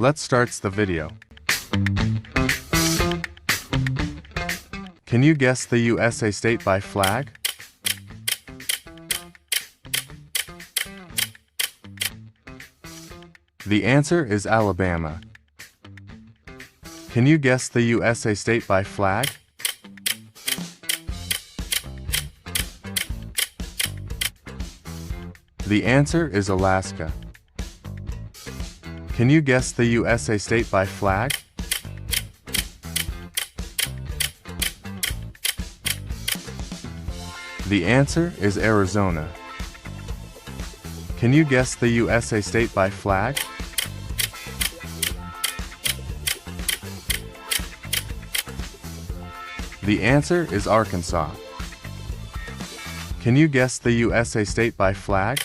Let's start the video. Can you guess the USA state by flag? The answer is Alabama. Can you guess the USA state by flag? The answer is Alaska. Can you guess the USA state by flag? The answer is Arizona. Can you guess the USA state by flag? The answer is Arkansas. Can you guess the USA state by flag?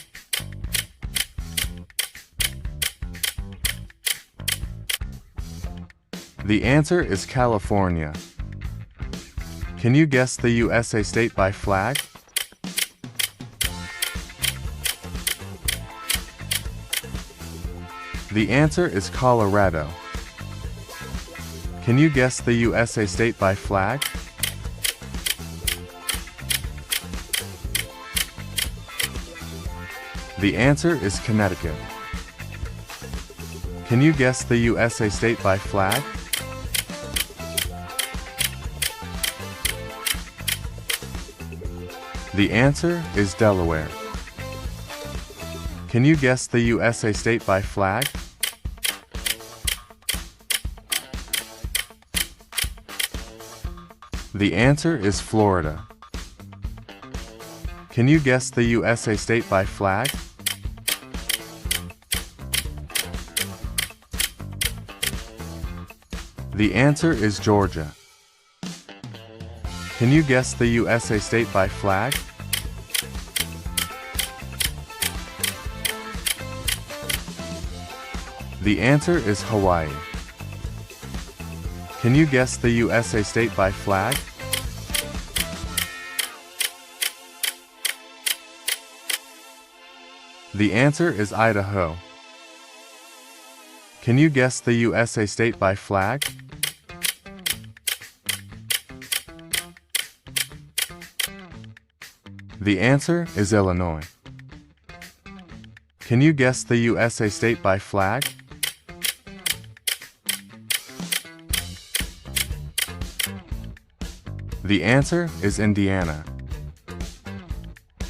The answer is California. Can you guess the USA state by flag? The answer is Colorado. Can you guess the USA state by flag? The answer is Connecticut. Can you guess the USA state by flag? The answer is Delaware. Can you guess the USA state by flag? The answer is Florida. Can you guess the USA state by flag? The answer is Georgia. Can you guess the USA state by flag? The answer is Hawaii. Can you guess the USA state by flag? The answer is Idaho. Can you guess the USA state by flag? The answer is Illinois. Can you guess the USA state by flag? The answer is Indiana.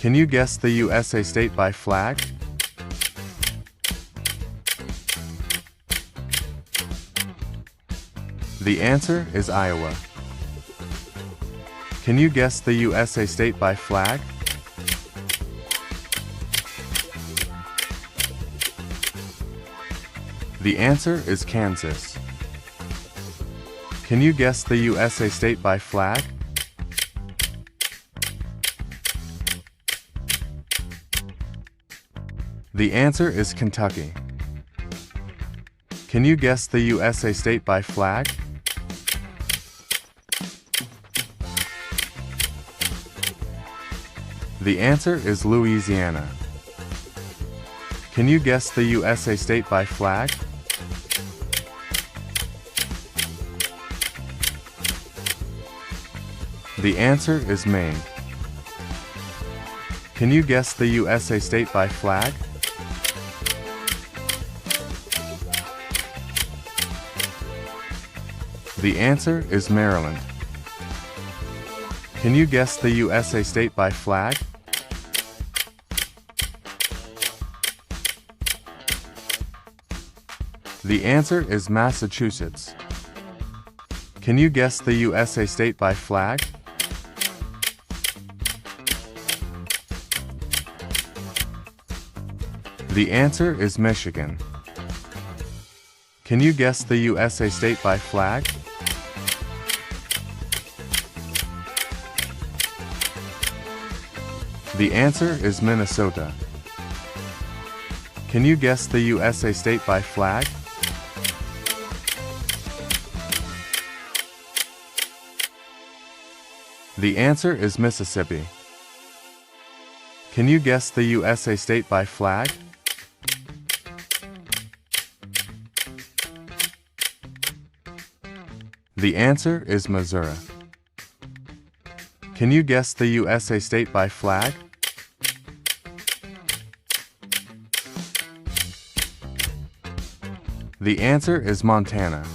Can you guess the USA state by flag? The answer is Iowa. Can you guess the USA state by flag? The answer is Kansas. Can you guess the USA state by flag? The answer is Kentucky. Can you guess the USA state by flag? The answer is Louisiana. Can you guess the USA state by flag? The answer is Maine. Can you guess the USA state by flag? The answer is Maryland. Can you guess the USA state by flag? The answer is Massachusetts. Can you guess the USA state by flag? The answer is Michigan. Can you guess the USA state by flag? The answer is Minnesota. Can you guess the USA state by flag? The answer is Mississippi. Can you guess the USA state by flag? The answer is Missouri. Can you guess the USA state by flag? The answer is Montana.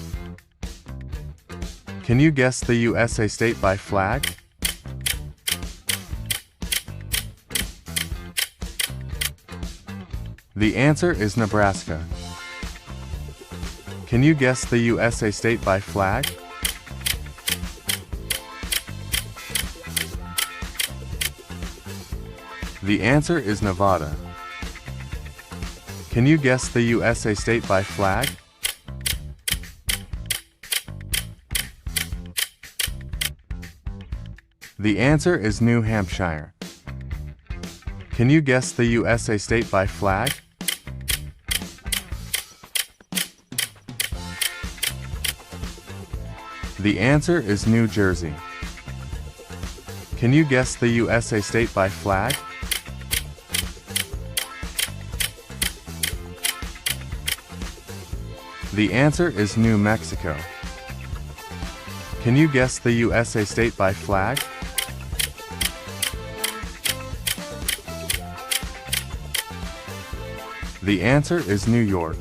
Can you guess the USA state by flag? The answer is Nebraska. Can you guess the USA state by flag? The answer is Nevada. Can you guess the USA state by flag? The answer is New Hampshire. Can you guess the USA state by flag? The answer is New Jersey. Can you guess the USA state by flag? The answer is New Mexico. Can you guess the USA state by flag? The answer is New York.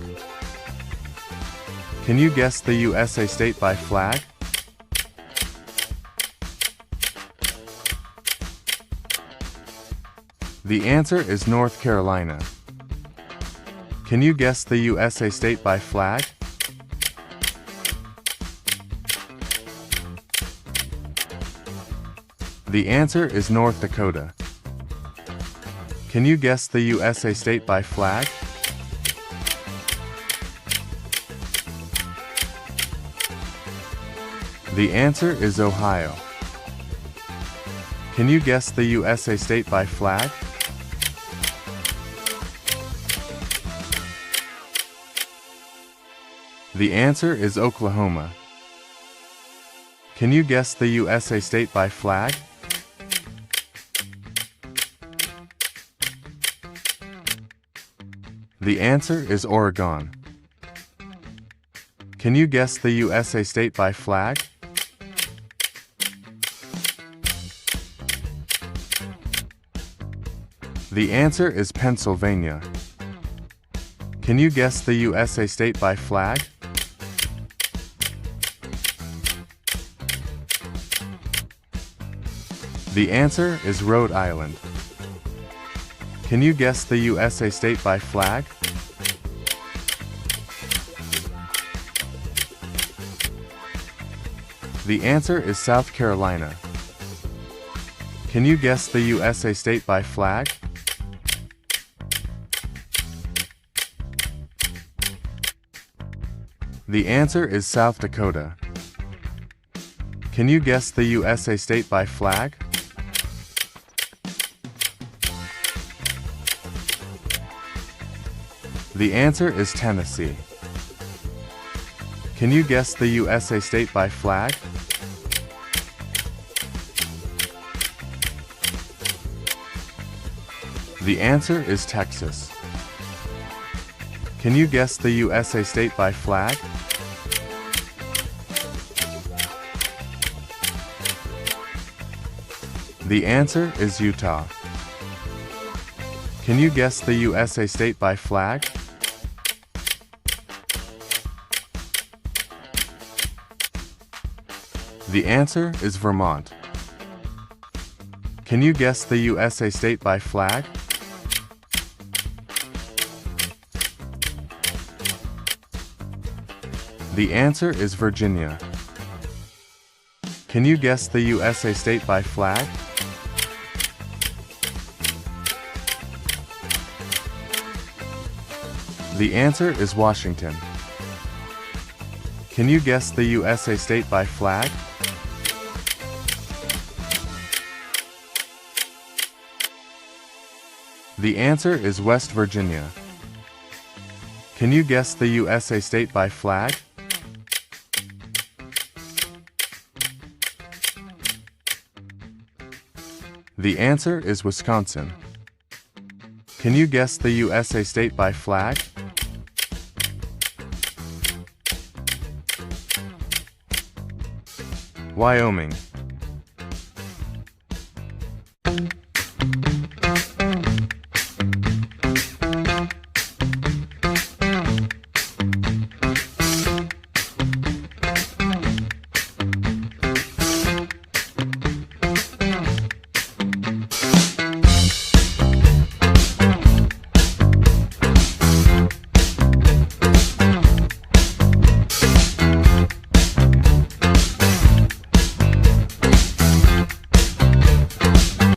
Can you guess the USA state by flag? The answer is North Carolina. Can you guess the USA state by flag? The answer is North Dakota. Can you guess the USA state by flag? The answer is Ohio. Can you guess the USA state by flag? The answer is Oklahoma. Can you guess the USA state by flag? The answer is Oregon. Can you guess the USA state by flag? The answer is Pennsylvania. Can you guess the USA state by flag? The answer is Rhode Island. Can you guess the USA state by flag? The answer is South Carolina. Can you guess the USA state by flag? The answer is South Dakota. Can you guess the USA state by flag? The answer is Tennessee. Can you guess the USA state by flag? The answer is Texas. Can you guess the USA state by flag? The answer is Utah. Can you guess the USA state by flag? The answer is Vermont. Can you guess the USA state by flag? The answer is Virginia. Can you guess the USA state by flag? The answer is Washington. Can you guess the USA state by flag? The answer is West Virginia. Can you guess the USA state by flag? The answer is Wisconsin. Can you guess the USA state by flag? Wyoming.